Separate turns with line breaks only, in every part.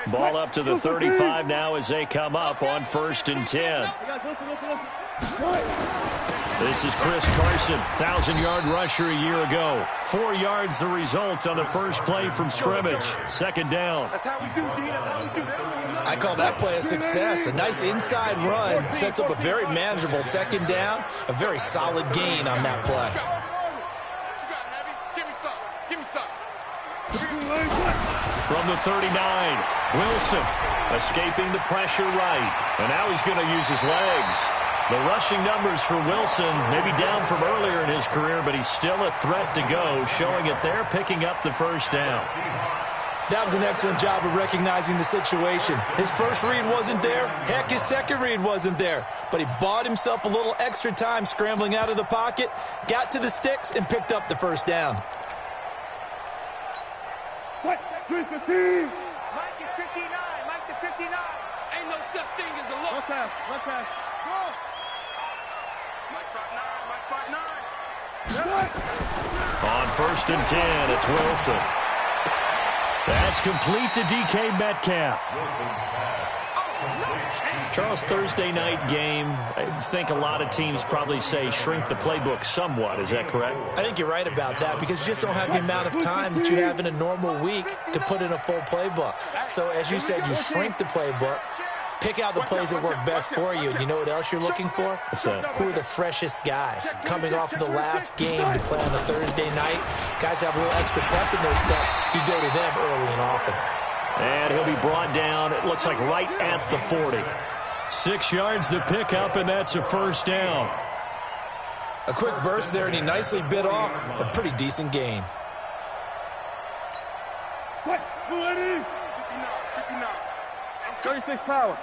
Ball up to the 35 now as they come up on 1st and 10. This is Chris Carson, 1,000-yard rusher a year ago. 4 yards the result on the first play from scrimmage. 2nd down.
That's how we do, D. That's how we do that.
I call that play a success. A nice inside run sets up a very manageable 2nd down. A very solid gain on that play.
From the 39, Wilson escaping the pressure right. And now he's going to use his legs. The rushing numbers for Wilson maybe down from earlier in his career, but he's still a threat to go, showing it there, picking up the 1st down.
That was an excellent job of recognizing the situation. His first read wasn't there. Heck, his second read wasn't there. But he bought himself a little extra time scrambling out of the pocket, got to the sticks, and picked up the 1st down.
Mike is 59. Mike the 59. Ain't no such thing as a look. One pass. Go. Mike 5'9".
On 1st and 10, it's Wilson. That's complete to DK Metcalf. Charles, Thursday night game, I think a lot of teams probably say shrink the playbook somewhat. Is that correct?
I think you're right about that because you just don't have the amount of time that you have in a normal week to put in a full playbook. So, as you said, you shrink the playbook, pick out the plays that work best for you. You know what else you're looking for?
What's that?
Who are the freshest guys? Coming off of the last game to play on a Thursday night, guys have a little extra pep in their step. You go to them early and often.
And he'll be brought down, it looks like right at the 40. 6 yards the pickup, and that's a 1st down.
A quick burst there, and he nicely bit off a pretty decent gain.
36 power.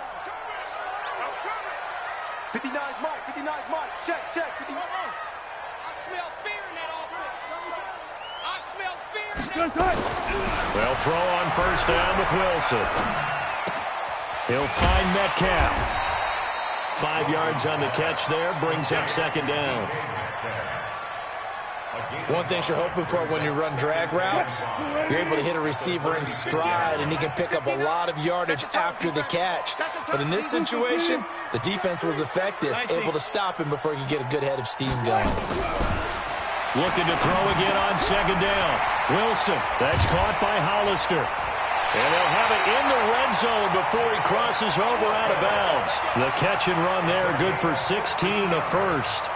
59's Mike. Check. 59. I smell fear in that offense.
They'll throw on 1st down with Wilson. He'll find Metcalf. 5 yards on the catch there, brings up 2nd down.
One thing you're hoping for when you run drag routes, you're able to hit a receiver in stride, and he can pick up a lot of yardage after the catch. But in this situation, the defense was effective, able to stop him before he could get a good head of steam going.
Looking to throw again on 2nd down. Wilson, that's caught by Hollister. And they'll have it in the red zone before he crosses over out of bounds. The catch and run there, good for 16 and a 1st.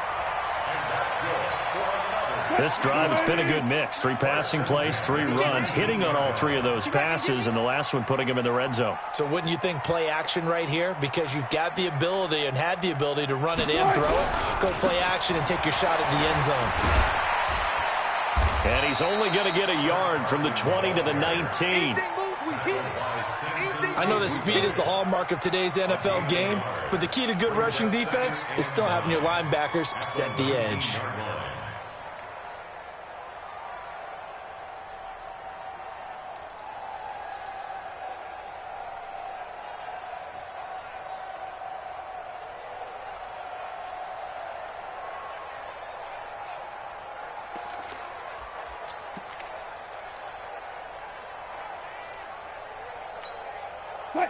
This drive, it's been a good mix. 3 passing plays, 3 runs, hitting on all 3 of those passes, and the last one putting him in the red zone.
So wouldn't you think play action right here? Because you've got the ability and had the ability to run it in, throw it, go play action, and take your shot at the end zone.
And he's only going to get a yard from the 20 to the 19.
I know that speed is the hallmark of today's NFL game, but the key to good rushing defense is still having your linebackers set the edge.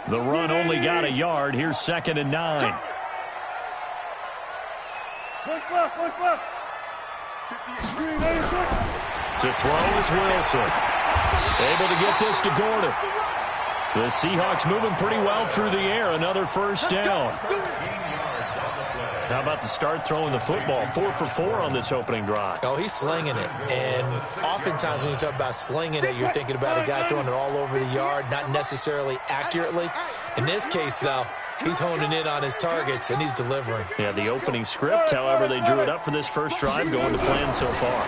The run only got a yard. Here's 2nd and 9. To throw is Wilson. Able to get this to Gordon. The Seahawks moving pretty well through the air. Another 1st down. How about the start throwing the football? 4 for 4 on this opening drive.
Oh, he's slinging it. And oftentimes when you talk about slinging it, you're thinking about a guy throwing it all over the yard, not necessarily accurately. In this case, though, he's honing in on his targets, and he's delivering.
Yeah, the opening script, however, they drew it up for this first drive, going to plan so far.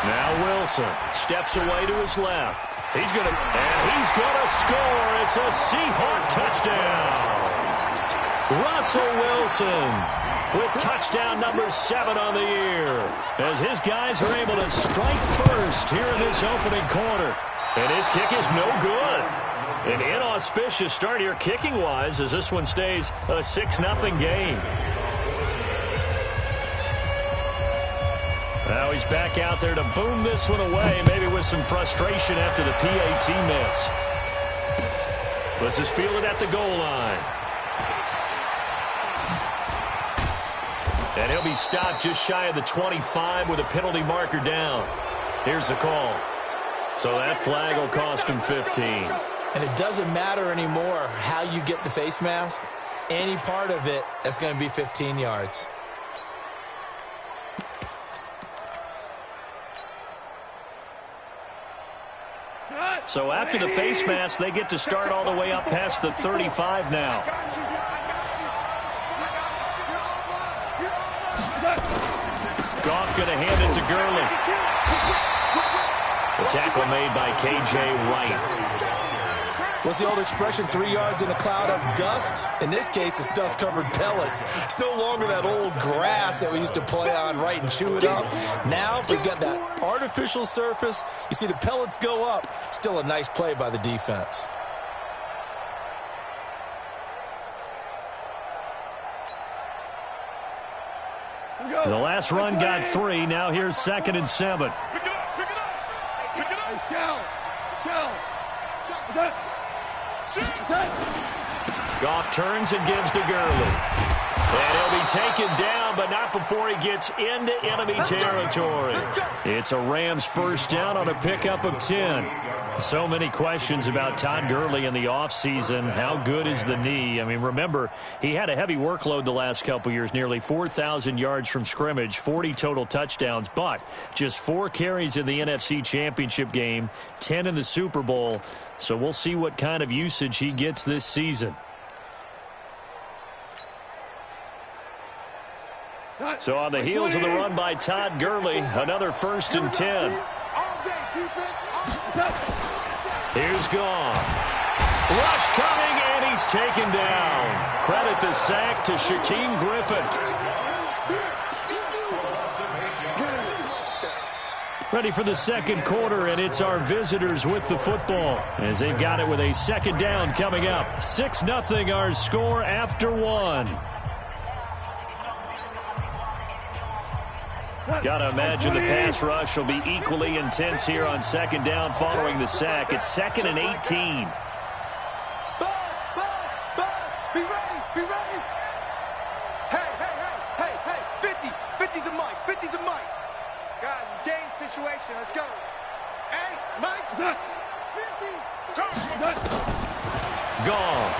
Now Wilson steps away to his left. He's going to score. It's a Seahawk touchdown. Russell Wilson with touchdown number 7 on the year as his guys are able to strike first here in this opening quarter. And his kick is no good. An inauspicious start here kicking-wise as this one stays a 6-0 game. Now he's back out there to boom this one away, maybe with some frustration after the PAT miss. This is fielded at the goal line. And he'll be stopped just shy of the 25 with a penalty marker down. Here's the call. So that flag will cost him 15.
And it doesn't matter anymore how you get the face mask. Any part of it, that's going to be 15 yards.
So after the face mask, they get to start all the way up past the 35 now. Goff going to hand it to Gurley. The tackle made by K.J. Wright.
What's the old expression, 3 yards in a cloud of dust? In this case, it's dust-covered pellets. It's no longer that old grass that we used to play on, right, and chew it up. Now we've got that artificial surface. You see the pellets go up. Still a nice play by the defense.
The last run got 3. Now here's 2nd and 7.
Pick it up, pick it up. Pick it up.
Goff turns and gives to Gurley. And he'll be taken down, but not before he gets into enemy territory. It's a Rams first down on a pickup of 10. So many questions about Todd Gurley in the offseason. How good is the knee? I mean, remember, he had a heavy workload the last couple years, nearly 4,000 yards from scrimmage, 40 total touchdowns, but just 4 carries in the NFC Championship game, 10 in the Super Bowl. So we'll see what kind of usage he gets this season. So on the heels of the run by Todd Gurley, another 1st and 10. Here's Goff. Rush coming, and he's taken down. Credit the sack to Shaquem Griffin. Ready for the second quarter, and it's our visitors with the football as they've got it with a 2nd down coming up. 6-0 our score after 1. Got to imagine the pass rush will be equally intense here on 2nd down following the sack. It's 2nd and 18.
Be ready. Hey, 50 to Mike, 50 to Mike. Guys, it's game situation. Let's go. Hey, Mike's 50.
Goff.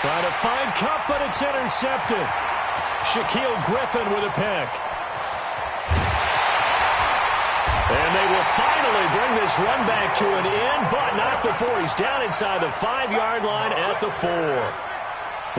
Trying to find Kupp, but it's intercepted. Shaquille Griffin with a pick. And they will finally bring this run back to an end, but not before he's down inside the 5-yard line at the 4.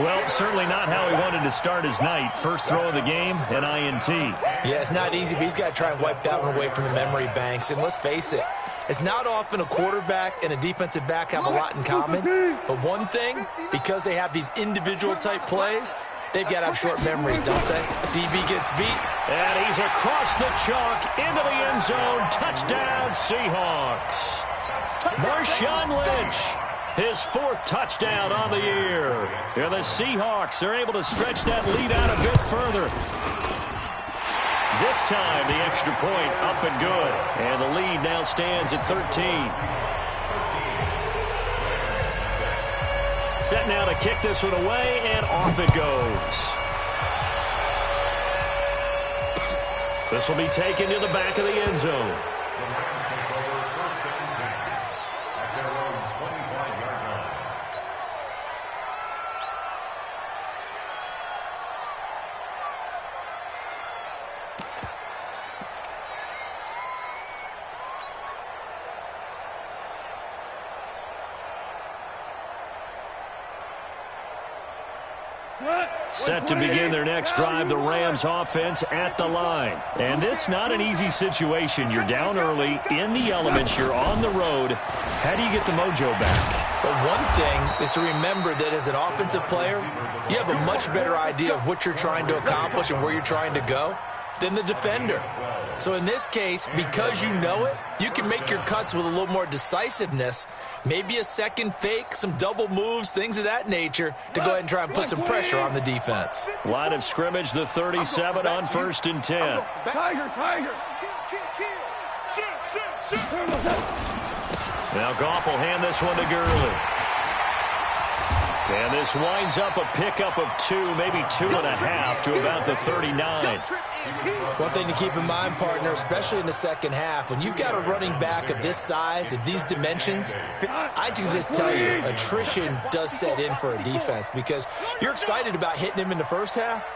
Well, certainly not how he wanted to start his night. First throw of the game, an INT.
Yeah, it's not easy, but he's got to try and wipe that one away from the memory banks. And let's face it, it's not often a quarterback and a defensive back have a lot in common. But one thing, because they have these individual type plays, they've got to have short memories, don't they? DB gets beat.
And he's across the chalk into the end zone. Touchdown, Seahawks. Marshawn Lynch, his 4th touchdown on the year. And the Seahawks are able to stretch that lead out a bit further. This time, the extra point up and good. And the lead now stands at 13. Set now to kick this one away, and off it goes. This will be taken to the back of the end zone. Set to begin their next drive, the Rams offense at the line. And this not an easy situation. You're down early, in the elements, you're on the road. How do you get the mojo back?
But one thing is to remember that as an offensive player, you have a much better idea of what you're trying to accomplish and where you're trying to go than the defender. So in this case, because you know it, you can make your cuts with a little more decisiveness, maybe a second fake, some double moves, things of that nature, to go ahead and try and put some pressure on the defense.
Line of scrimmage, the 37 on 1st and 10.
Tiger.
Now Goff will hand this one to Gurley. And this winds up a pickup of 2, maybe 2.5 to about the 39.
One thing to keep in mind, partner, especially in the second half, when you've got a running back of this size, of these dimensions, I can just tell you, attrition does set in for a defense because you're excited about hitting him in the first half.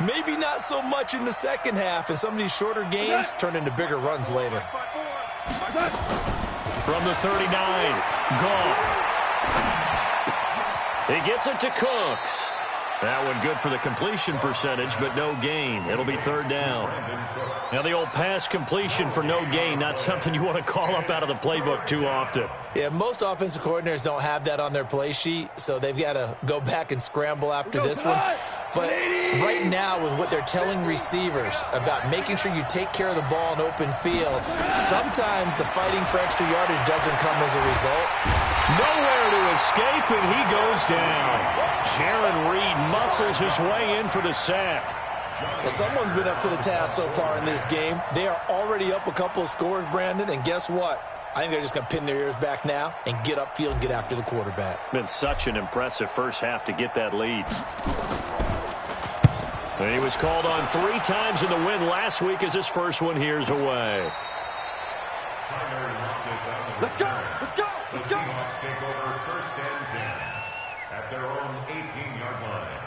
Maybe not so much in the second half, and some of these shorter gains turn into bigger runs later.
From the 39, Goff. He gets it to Cooks. That one good for the completion percentage, but no gain. It'll be third down. Now the old pass completion for no gain, not something you want to call up out of the playbook too often.
Yeah, most offensive coordinators don't have that on their play sheet, so they've got to go back and scramble after this one. But right now, with what they're telling receivers about making sure you take care of the ball in open field, sometimes the fighting for extra yardage doesn't come as a result.
Nowhere to escape, and he goes down. Jaron Reed muscles his way in for the sack.
Well, someone's been up to the task so far in this game. They are already up a couple of scores, Brandon, and guess what? I think they're just going to pin their ears back now and get upfield and get after the quarterback.
Been such an impressive first half to get that lead. And he was called on 3 times in the win last week as his first one here's away.
Let's go! Let's go! Let's go!
The Seahawks take over first and 10 at their own 18-yard line.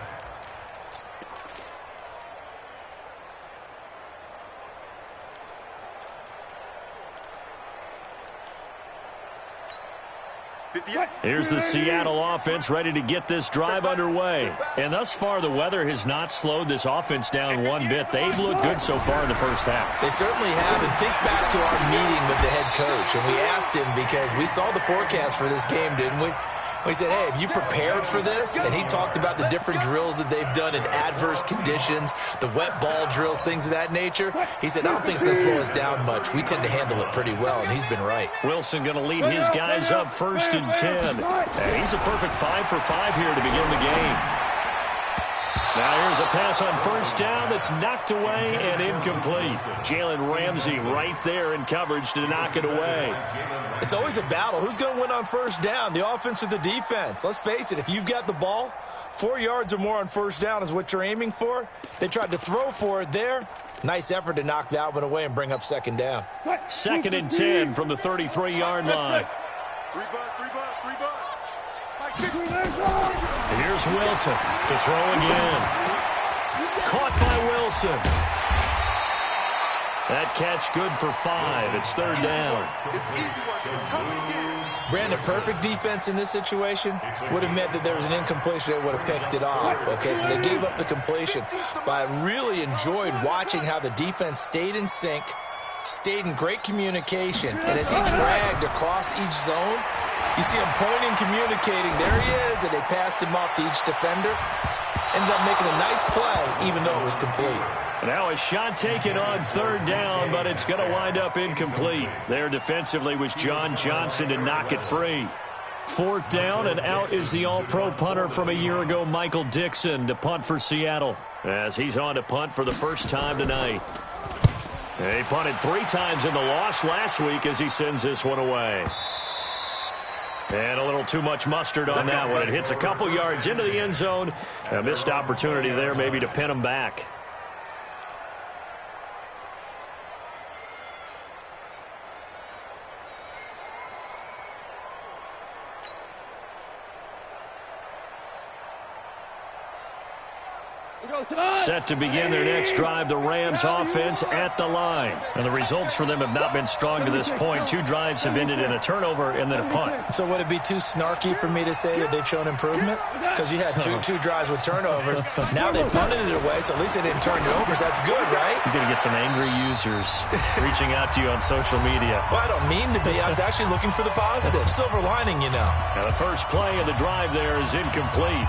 Here's the Seattle offense ready to get this drive underway. And thus far, the weather has not slowed this offense down one bit. They've looked good so far in the first half.
They certainly have. And think back to our meeting with the head coach. And we asked him because we saw the forecast for this game, didn't we? We said, hey, have you prepared for this? And he talked about the different drills that they've done in adverse conditions, the wet ball drills, things of that nature. He said, I don't think it's going to slow us down much. We tend to handle it pretty well, and he's been right.
Wilson going to lead his guys up first and 10. And he's a perfect 5 for 5 here to begin the game. Now here's a pass on first down that's knocked away and incomplete. Jalen Ramsey right there in coverage to knock it away.
It's always a battle. Who's going to win on first down, the offense or the defense? Let's face it, if you've got the ball, 4 yards or more on first down is what you're aiming for. They tried to throw for it there. Nice effort to knock that one away and bring up second down.
Second and 10 from the 33-yard line.
Three bucks.
Here's Wilson to throw again. Caught by Wilson. That catch good for 5. It's third down.
Brandon, perfect defense in this situation would have meant that there was an incompletion that would have picked it off. Okay, so they gave up the completion. But I really enjoyed watching how the defense stayed in sync, stayed in great communication, and as he dragged across each zone, you see him pointing, communicating. There he is, and they passed him off to each defender. Ended up making a nice play, even though it was complete.
Now a shot taken on third down, but it's going to wind up incomplete. There defensively was John Johnson to knock it free. Fourth down, and out is the all-pro punter from a year ago, Michael Dixon, to punt for Seattle, as he's on to punt for the first time tonight. He punted 3 times in the loss last week as he sends this one away. And a little too much mustard on that one. It hits a couple yards into the end zone. A missed opportunity there maybe to pin him back. Set to begin their next drive, the Rams offense at the line. And the results for them have not been strong to this point. 2 drives have ended in a turnover and then a punt.
So would it be too snarky for me to say that they've shown improvement? Because you had two drives with turnovers. Now they punted it away, so at least they didn't turn it over. That's good, right?
You're going to get some angry users reaching out to you on social media.
Well, I don't mean to be. I was actually looking for the positive. Silver lining, you know.
Now the first play of the drive there is incomplete.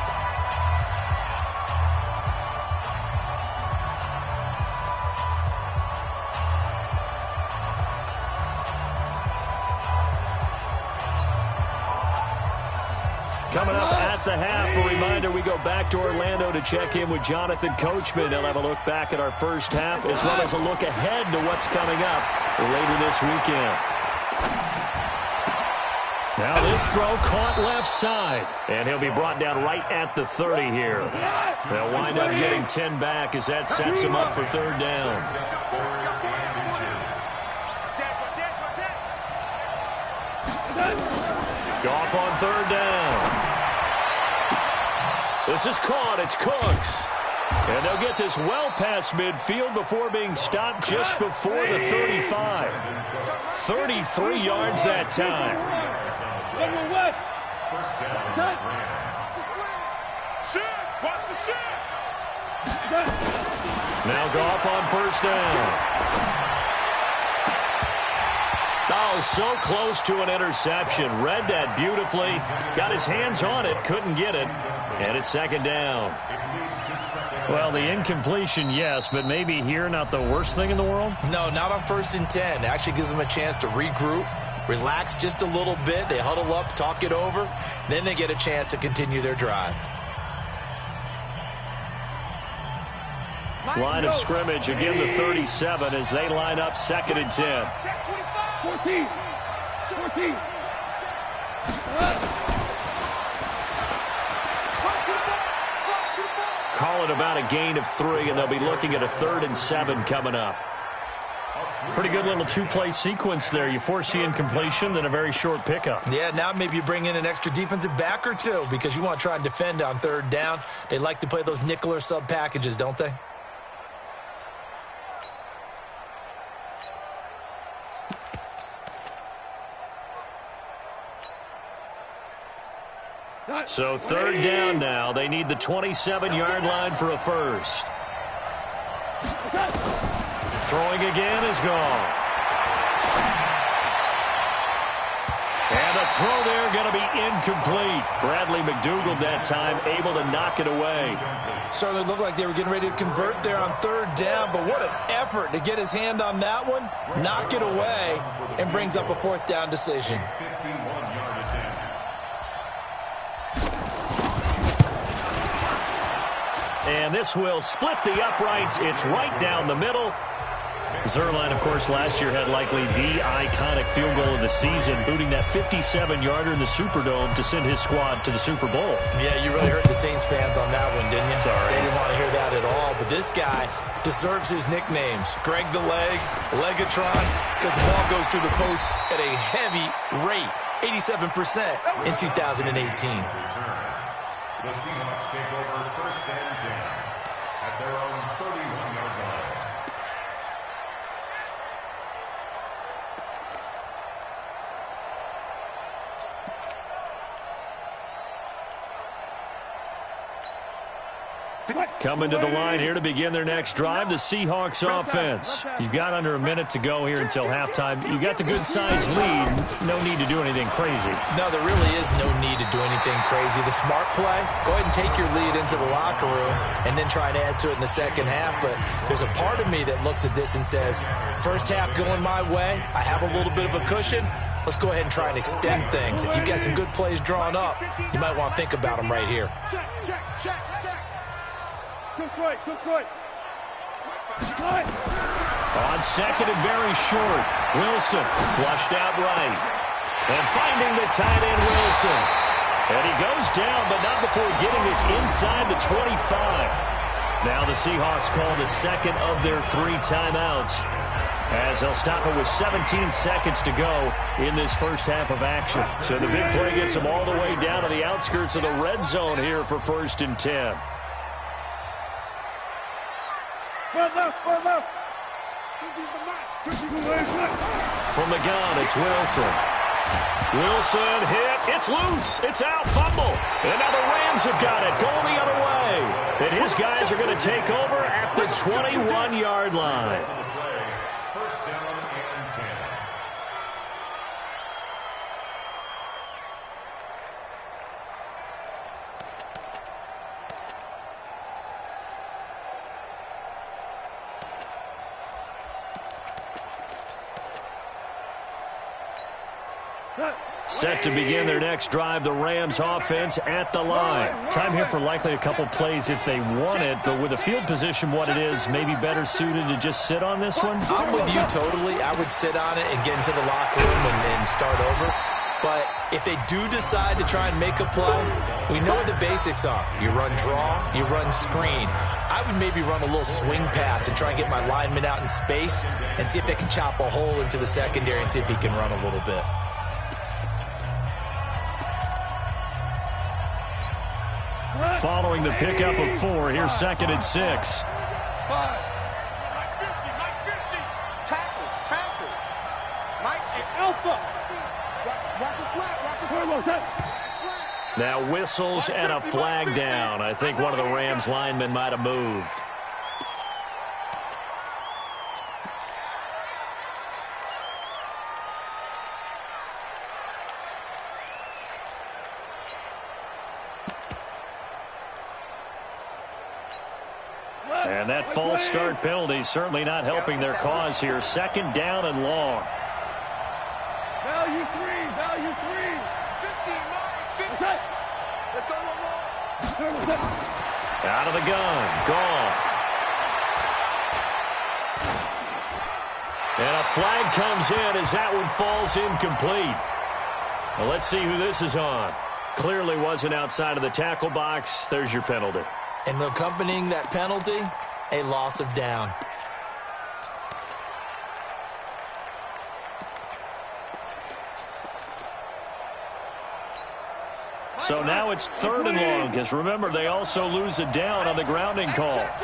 Coming up at the half, a reminder, we go back to Orlando to check in with Jonathan Coachman. He'll have a look back at our first half as well as a look ahead to what's coming up later this weekend. Now this throw caught left side. And he'll be brought down right at the 30 here. They'll wind up getting 10 back as that sets him up for third down. Goff on third down. This is caught. It's Cooks. And they'll get this well past midfield before being stopped just before the 35. 33 yards that time. Now Goff on first down. Oh, so close to an interception. Read that beautifully. Got his hands on it. Couldn't get it. And it's second down. Well, the incompletion, yes, but maybe here not the worst thing in the world?
No, not on 1st and 10. It actually gives them a chance to regroup, relax just a little bit. They huddle up, talk it over. Then they get a chance to continue their drive.
Line of scrimmage, again the 37 as they line up 2nd and 10.
14.
Call it about a gain of 3, and they'll be looking at a 3rd and 7 coming up. Pretty good little two-play sequence there. You force the incompletion, then a very short pickup.
Yeah, now maybe you bring in an extra defensive back or two because you want to try and defend on 3rd down. They like to play those nickel or sub packages, don't they?
So 3rd down now. They need the 27-yard line for a first. Throwing again is Goff. And the throw there going to be incomplete. Bradley McDougald that time able to knock it away.
Certainly looked like they were getting ready to convert there on 3rd down, but what an effort to get his hand on that one, knock it away, and brings up a 4th down decision.
And this will split the uprights. It's right down the middle. Zuerlein, of course, last year had likely the iconic field goal of the season, booting that 57-yarder in the Superdome to send his squad to the Super Bowl.
Yeah, you really hurt the Saints fans on that one, didn't you?
Sorry.
They didn't want to hear that at all. But this guy deserves his nicknames. Greg the Leg, Legatron, because the ball goes through the post at a heavy rate, 87% in 2018.
The Seahawks take over 1st and 10 at their own 31-yard line.
Coming to the line here to begin their next drive, the Seahawks offense. You've got under a minute to go here until halftime. You got the good-sized lead. No need to do anything crazy.
No, there really is no need to do anything crazy. The smart play, go ahead and take your lead into the locker room and then try and add to it in the second half. But there's a part of me that looks at this and says, first half going my way, I have a little bit of a cushion. Let's go ahead and try and extend things. If you've got some good plays drawn up, you might want to think about them right here.
Took right.
On 2nd and very short, Wilson flushed out right. And finding the tight end, Wilson. And he goes down, but not before getting this inside the 25. Now the Seahawks call the 2nd of their 3 timeouts, as they'll stop it with 17 seconds to go in this first half of action. So the big play gets them all the way down to the outskirts of the red zone here for 1st and 10.
Far left.
From the gun, it's Wilson. Wilson hit. It's loose. It's out. Fumble. And now the Rams have got it. Going the other way. And his guys are going to take over at the 21-yard line.
First down and 10.
Set to begin their next drive, the Rams offense at the line. Time here for likely a couple plays if they want it, but with the field position what it is, maybe better suited to just sit on this one?
I'm with you totally. I would sit on it and get into the locker room and start over. But if they do decide to try and make a play, we know what the basics are. You run draw, you run screen. I would maybe run a little swing pass and try and get my lineman out in space and see if they can chop a hole into the secondary and see if he can run a little bit.
Following the pickup of 4, here's 2nd and 6. Now whistles and a flag down. I think one of the Rams linemen might have moved. And that false start penalty certainly not helping their cause here. 2nd down and long.
Value 3, value 3. 50. Let's go one more.
Out of the gun, Goff. And a flag comes in as that one falls incomplete. Well, let's see who this is on. Clearly wasn't outside of the tackle box. There's your penalty.
And accompanying that penalty, a loss of down.
So now it's 3rd and long, because remember, they also lose a down on the grounding call.
Mike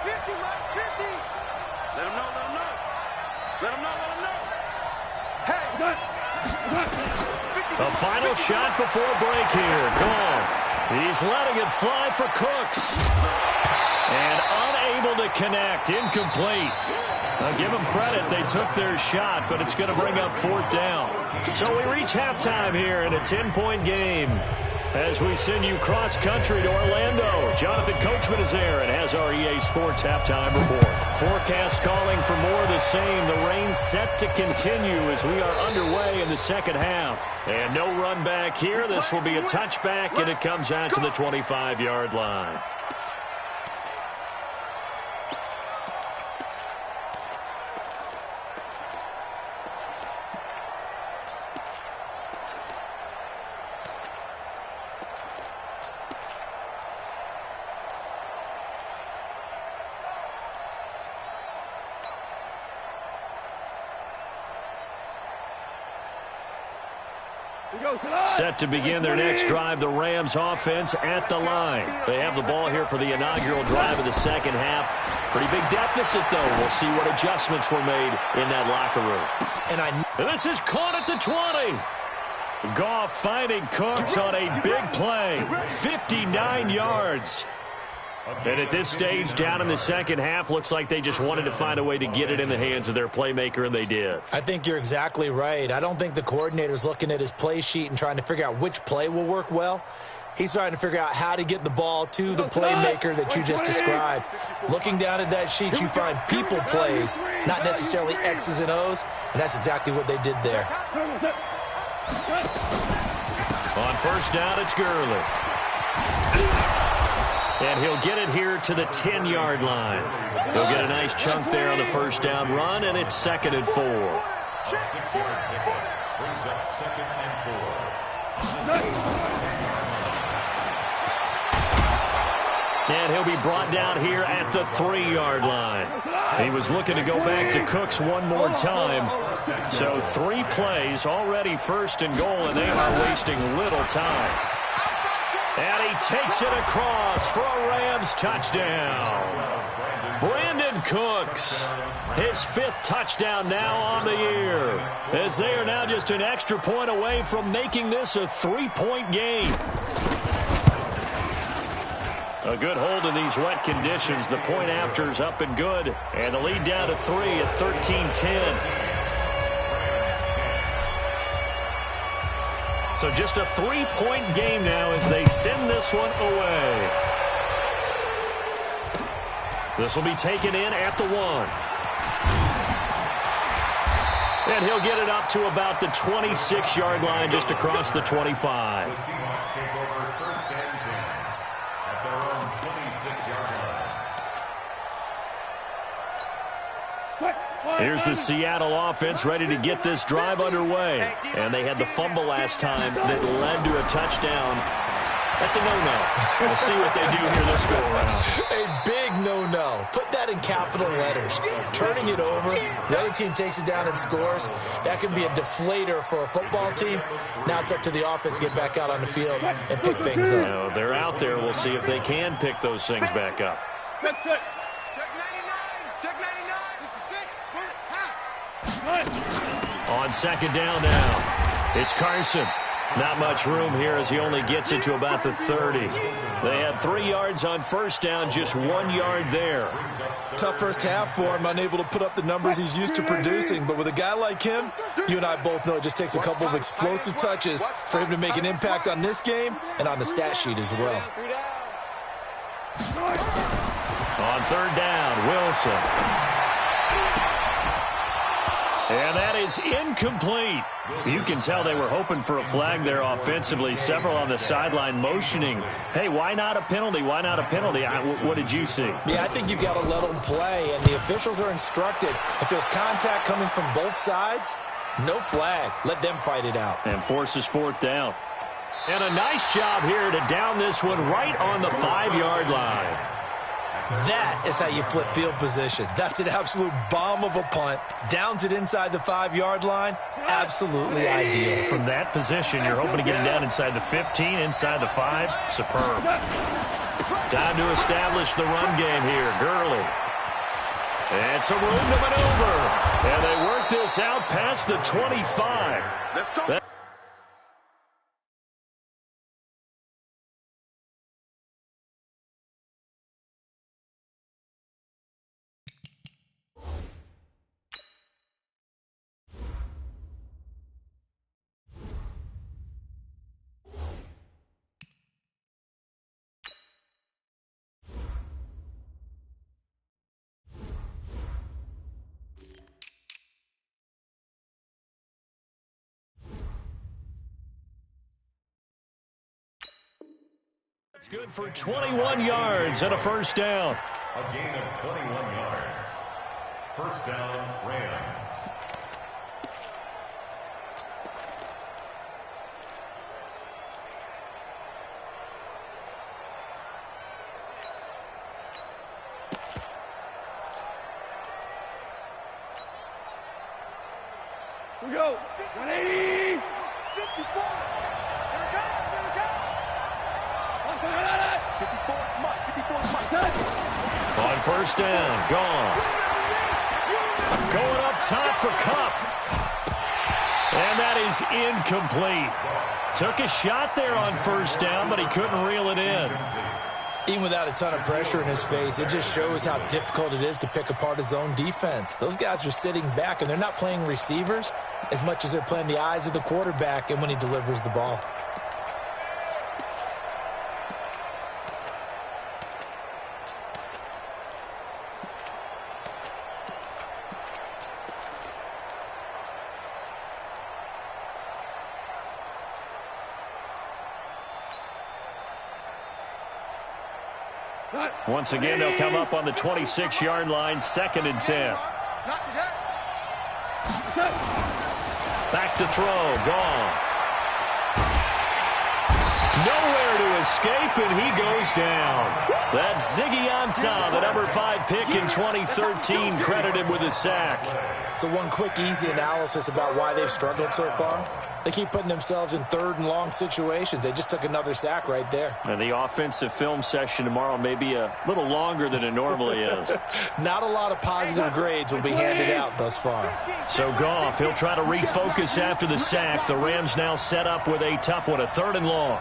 50, Mike 50. Let him know, let him know. Let him know, let him know. Hey,
A final shot before break here. Goff. He's letting it fly for Cooks. And unable to connect. Incomplete. Now give them credit. They took their shot, but it's going to bring up 4th down. So we reach halftime here in a 10-point game. As we send you cross-country to Orlando, Jonathan Coachman is there and has our EA Sports halftime report. Forecast calling for more of the same. The rain set to continue as we are underway in the 2nd half. And no run back here. This will be a touchback, and it comes out to the 25-yard line. Set to begin their next drive, the Rams offense at the line. They have the ball here for the inaugural drive of the 2nd half. Pretty big deficit, though. We'll see what adjustments were made in that locker room. And this is caught at the 20. Goff finding Cooks on a big play. 59 yards. And at this stage, down in the 2nd half, looks like they just wanted to find a way to get it in the hands of their playmaker, and they did.
I think you're exactly right. I don't think the coordinator's looking at his play sheet and trying to figure out which play will work well. He's trying to figure out how to get the ball to the playmaker that you just described. Looking down at that sheet, you find people plays, not necessarily X's and O's, and that's exactly what they did there.
On 1st down, it's Gurley. And he'll get it here to the 10-yard line. He'll get a nice chunk there on the 1st down run, and it's 2nd and 4.
A 6-yard pickup brings up 2nd and 4.
And he'll be brought down here at the 3-yard line. He was looking to go back to Cooks one more time. So 3 plays, already 1st and goal, and they are wasting little time. And he takes it across for a Rams touchdown. Brandon Cooks, his 5th touchdown now on the year, as they are now just an extra point away from making this a 3-point game. A good hold in these wet conditions. The point after is up and good, and the lead down to 3 at 13-10. So just a 3-point game now as they send this one away. This will be taken in at the 1. And he'll get it up to about the 26-yard line, just across the 25.
The Seahawks take over 1st and 10 at their own 26-yard line.
Here's the Seattle offense ready to get this drive underway. And they had the fumble last time that led to a touchdown. That's a no-no. We'll see what they do here this go-around.
A big no-no. Put that in capital letters. Turning it over, the other team takes it down and scores. That can be a deflator for a football team. Now it's up to the offense to get back out on the field and pick things up.
Now, they're out there. We'll see if they can pick those things back up.
Check 99. Check 99.
On second down now, it's Carson. Not much room here as he only gets it to about the 30. They had 3 yards on first down, just 1 yard there.
Tough first half for him, unable to put up the numbers he's used to producing. But with a guy like him, you and I both know it just takes a couple of explosive touches for him to make an impact on this game and on the stat sheet as well.
On third down, Wilson. And that is incomplete. You can tell they were hoping for a flag there offensively. Several on the sideline motioning, hey, why not a penalty? Why not a penalty? What did you see?
Yeah, I think you've got to let them play, and the officials are instructed. If there's contact coming from both sides, no flag. Let them fight it out.
And forces fourth down. And a nice job here to down this one right on the 5-yard line.
That is how you flip field position. That's an absolute bomb of a punt. Downs it inside the 5-yard line. Absolutely ideal.
From that position, you're hoping to get it down inside the 15, inside the 5. Superb. Time to establish the run game here. Gurley. And some room to maneuver. And they work this out past the 25. It's good for 21 yards and a first down.
A gain of 21 yards. First down, Rams.
Here we go. 180. 54.
On first down, gone. Going up top for Kupp. And that is incomplete. Took a shot there on first down, but he couldn't reel it in.
Even without a ton of pressure in his face, it just shows how difficult it is to pick apart his own defense. Those guys are sitting back, and they're not playing receivers as much as they're playing the eyes of the quarterback and when he delivers the ball.
Once again, they'll come up on the 26-yard line, 2nd and 10. Back to throw, Goff. Nowhere to escape, and he goes down. That's Ziggy Ansah, the number 5 pick in 2013, credited with a sack.
So one quick, easy analysis about why they've struggled so far. They keep putting themselves in 3rd and long situations. They just took another sack right there.
And the offensive film session tomorrow may be a little longer than it normally is.
Not a lot of positive grades will be handed out thus far.
So Goff, he'll try to refocus after the sack. The Rams now set up with a tough one, a 3rd and long.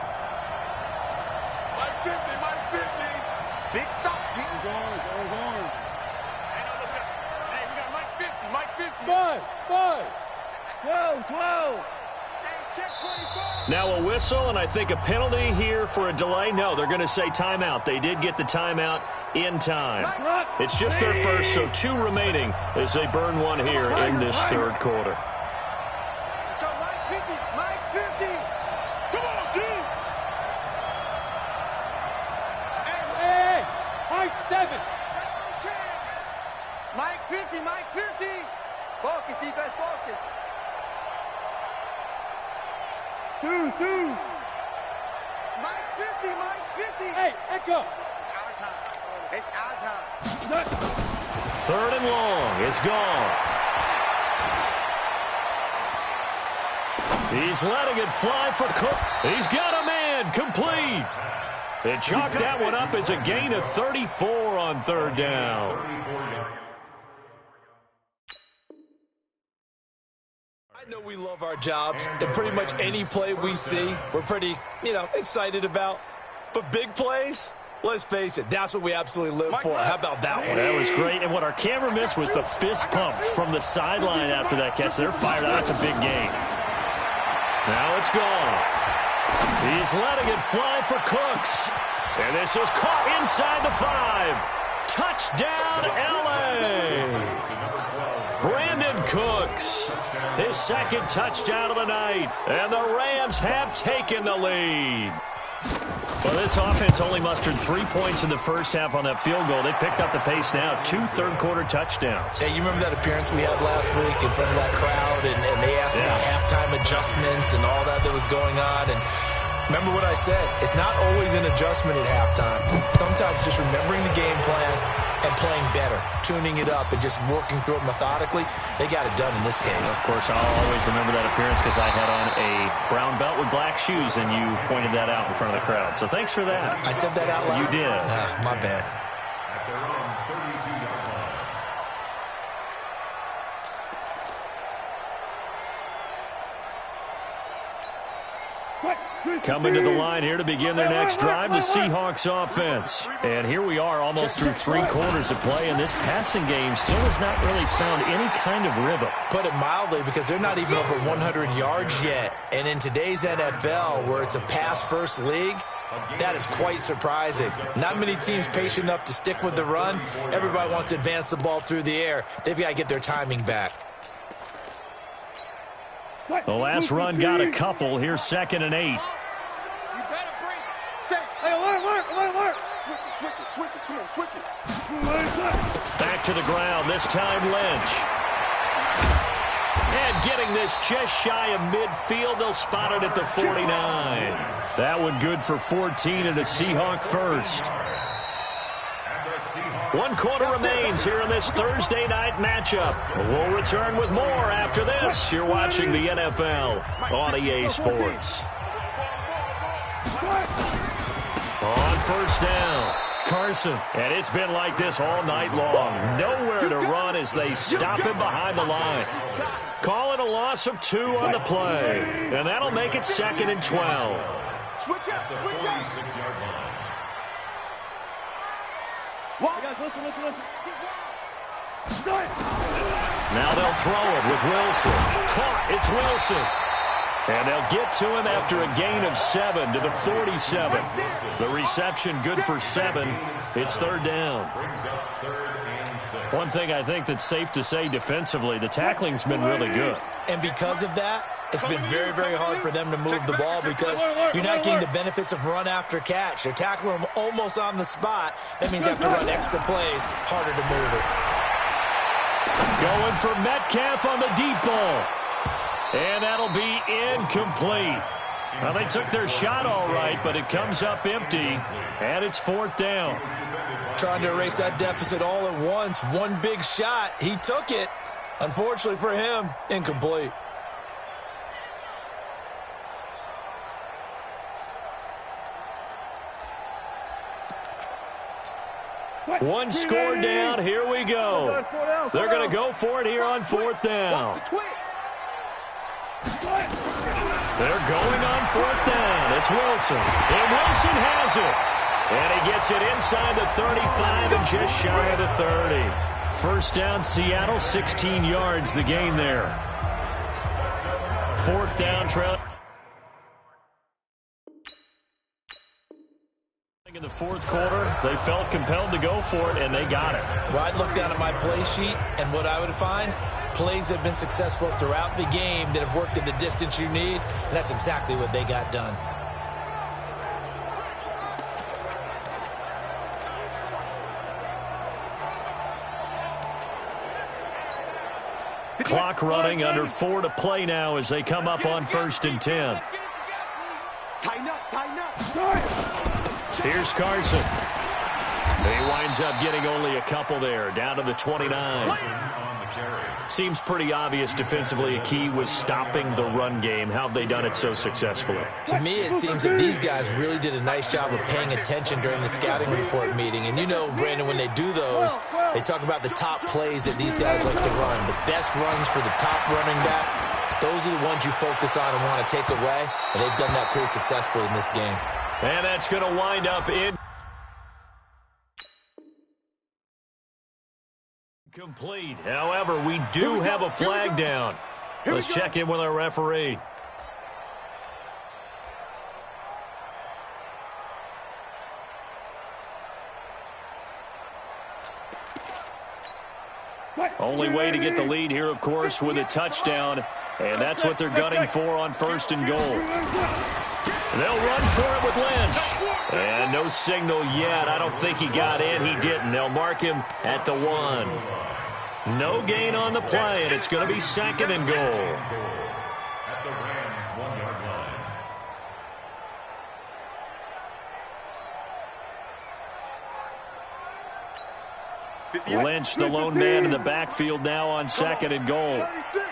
Mike 50, Mike 50. Big stop. Goes on. Hey, we got Mike 50, Mike 50. 5, 12.
Now a whistle, and I think a penalty here for a delay. No, they're going to say timeout. They did get the timeout in time. It's just their first, so 2 remaining as they burn one here in this 3rd quarter.
Let's go, Mike 50, Mike 50. Come on, dude. Hey, Mike 7. Mike 50, Mike 50. Focus, defense, focus. 2. Mike's 50, Mike's 50. Hey, Echo. It's our time. It's our time.
3rd and long. It's gone. He's letting it fly for Cook. He's got a man. Complete. They chalked that one up as a gain of 34 on 3rd down.
I know we love our jobs, and pretty much any play we see, we're pretty, excited about. But big plays, let's face it, that's what we absolutely live for. How about that one?
That was great, and what our camera missed was the fist pump from the sideline after that catch. They're fired out. That's a big gain. Now it's gone. He's letting it fly for Cooks. And this is caught inside the 5. Touchdown, L.A. Brandon Cooks, his 2nd touchdown of the night. And the Rams have taken the lead. Well, this offense only mustered 3 points in the first half on that field goal. They picked up the pace now. 2 third-quarter touchdowns.
Yeah, you remember that appearance we had last week in front of that crowd, and they asked about halftime adjustments and all that was going on. And remember what I said, it's not always an adjustment at halftime. Sometimes just remembering the game plan and playing better, tuning it up and just working through it methodically. They got it done in this case.
Of course, I'll always remember that appearance because I had on a brown belt with black shoes, and you pointed that out in front of the crowd. So thanks for that.
I said that out loud?
You did.
My bad.
At their own 32-yard line.
Coming to the line here to begin their next drive, the Seahawks offense. And here we are almost through 3 quarters of play, and this passing game still has not really found any kind of rhythm.
Put it mildly, because they're not even over 100 yards yet. And in today's NFL, where it's a pass-first league, that is quite surprising. Not many teams patient enough to stick with the run. Everybody wants to advance the ball through the air. They've got to get their timing back.
The last run got a couple. Here's 2nd and 8.
You better bring it. Say, hey, alert. Switch it. Come on, switch it.
Back to the ground, this time Lynch. And getting this just shy of midfield, they'll spot it at the 49. That one good for 14 and a Seahawk first. 1 quarter remains here in this Thursday night matchup. We'll return with more after this. You're watching the NFL on EA Sports. On 1st down, Carson. And it's been like this all night long. Nowhere to run as they stop him behind the line. Call it a loss of 2 on the play. And that'll make it 2nd and 12.
Switch up.
46-yard line.
Listen.
Now they'll throw it with Wilson. Caught. It's Wilson. And they'll get to him after a gain of 7 to the 47. The reception good for 7. It's 3rd down. One thing I think that's safe to say defensively, the tackling's been really good.
And because of that, it's been very, very hard for them to move the ball because you're not getting the benefits of run after catch. They're tackling them almost on the spot. That means they have to run extra plays, harder to move it.
Going for Metcalf on the deep ball. And that'll be incomplete. Well, they took their shot all right, but it comes up empty, and it's 4th down.
Trying to erase that deficit all at once. One big shot. He took it. Unfortunately for him, incomplete.
One score down. Here we go. They're going to go for it here on 4th down. They're going on 4th down. It's Wilson. And Wilson has it. And he gets it inside the 35 and just shy of the 30. 1st down, Seattle, 16 yards the gain there. 4th down, trail. In the 4th quarter, they felt compelled to go for it, and they got it.
Well, I'd look down at my play sheet, and what I would find, plays that have been successful throughout the game that have worked in the distance you need, and that's exactly what they got done.
Clock running, under 4 to play now as they come up on 1st and 10.
Tighten up, tighten up.
Here's Carson. He winds up getting only a couple there, down to the 29. Seems pretty obvious defensively a key was stopping the run game. How have they done it so successfully?
To me, it seems that these guys really did a nice job of paying attention during the scouting report meeting. And you know, Brandon, when they do those, they talk about the top plays that these guys like to run. The best runs for the top running back, those are the ones you focus on and want to take away. And they've done that pretty successfully in this game.
And that's going to wind up in complete. However, we do have a flag down. Let's check in with our referee. Only way to get the lead here, of course, with a touchdown. And that's what they're gunning for on 1st and goal. They'll run for it with Lynch. And no signal yet. I don't think he got in. He didn't. They'll mark him at the 1. No gain on the play, and it's going to be 2nd and goal.
At the Rams' 1-yard line.
Lynch, the lone man in the backfield now on 2nd and goal.
36.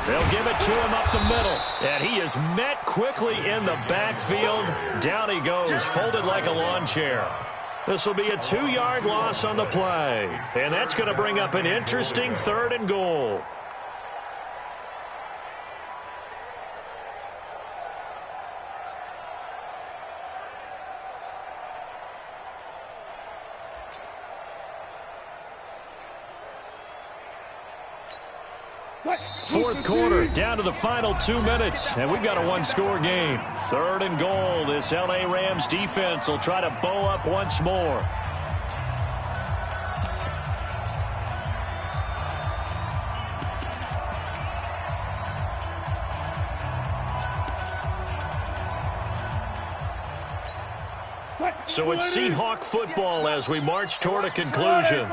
They'll give it to him up the middle. And he is met quickly in the backfield. Down he goes, folded like a lawn chair. This will be a 2-yard loss on the play. And that's going to bring up an interesting 3rd and goal. Fourth quarter, down to the final 2 minutes, and we've got a 1-score game. 3rd and goal. This L.A. Rams defense will try to bow up once more. So it's Seahawk football as we march toward a conclusion.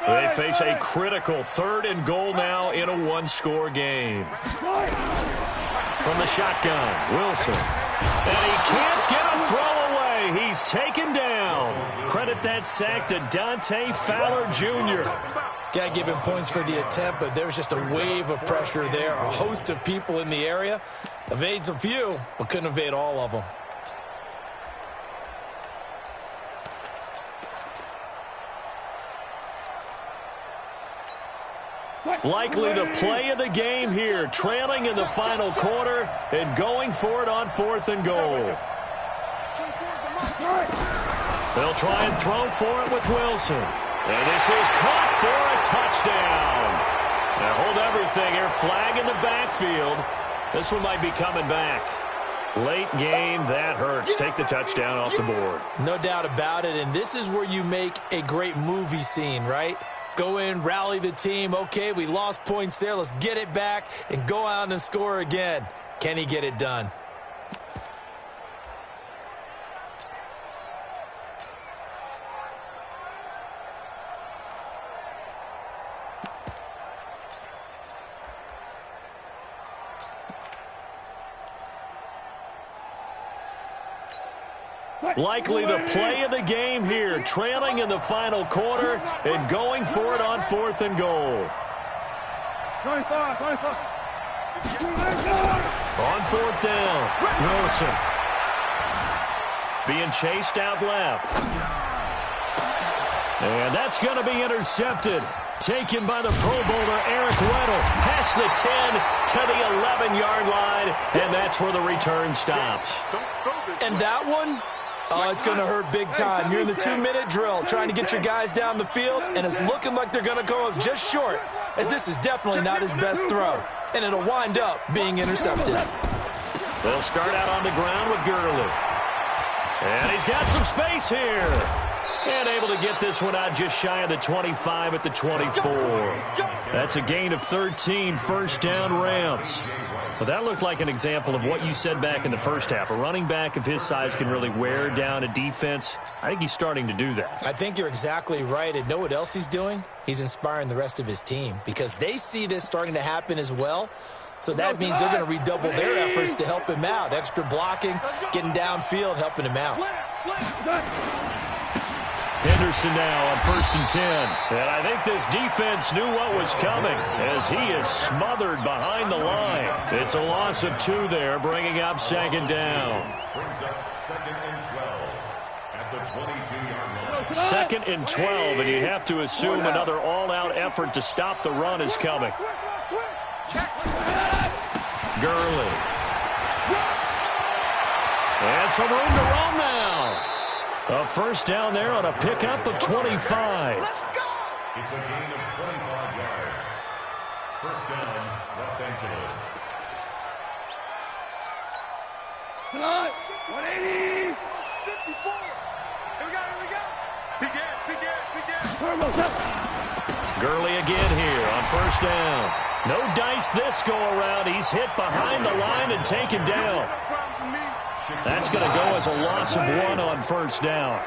They face a critical 3rd and goal now in a 1-score game. From the shotgun, Wilson. And he can't get a throw away. He's taken down. Credit that sack to Dante Fowler Jr.
Got to give him points for the attempt, but there's just a wave of pressure there. A host of people in the area. Evades a few, but couldn't evade all of them.
Likely the play of the game here, trailing in the final quarter and going for it on 4th and goal. They'll try and throw for it with Wilson. And this is caught for a touchdown. Now hold everything here, flag in the backfield. This one might be coming back. Late game, that hurts. Take the touchdown off the board.
No doubt about it, and this is where you make a great movie scene, right? Go in, rally the team. Okay, we lost points there. Let's get it back and go out and score again. Can he get it done?
Likely the play of the game here, trailing in the final quarter and going for it on 4th and goal.
25.
On 4th down, Wilson. Being chased out left. And that's going to be intercepted. Taken by the Pro Bowler, Eric Weddle. Past the 10 to the 11-yard line, and that's where the return stops.
And that one? Oh, it's going to hurt big time. You're in the 2-minute drill trying to get your guys down the field, and it's looking like they're going to come up just short, as this is definitely not his best throw, and it'll wind up being intercepted.
They'll start out on the ground with Gurley. And he's got some space here. And able to get this one out just shy of the 25 at the 24. That's a gain of 13, first down Rams. Well, that looked like an example of what you said back in the first half. A running back of his size can really wear down a defense. I think he's starting to do that.
I think you're exactly right. And know what else he's doing? He's inspiring the rest of his team because they see this starting to happen as well. So that means they're going to redouble their efforts to help him out. Extra blocking, getting downfield, helping him out.
Henderson now on 1st and 10. And I think this defense knew what was coming as he is smothered behind the line. It's a loss of 2 there, bringing up 2nd down.
Brings up 2nd and 12 at the 22-yard line.
2nd and 12, and you have to assume another all-out effort to stop the run is coming. Gurley. And some room to run now. A first down there on a pickup of 25.
It's a gain of 25 yards. First down, Los Angeles.
Come on, 180. 54. Here we go. Big gas.
Gurley again here on first down. No dice this go around. He's hit behind the line and taken down. That's going to go as a loss of 1 on first down.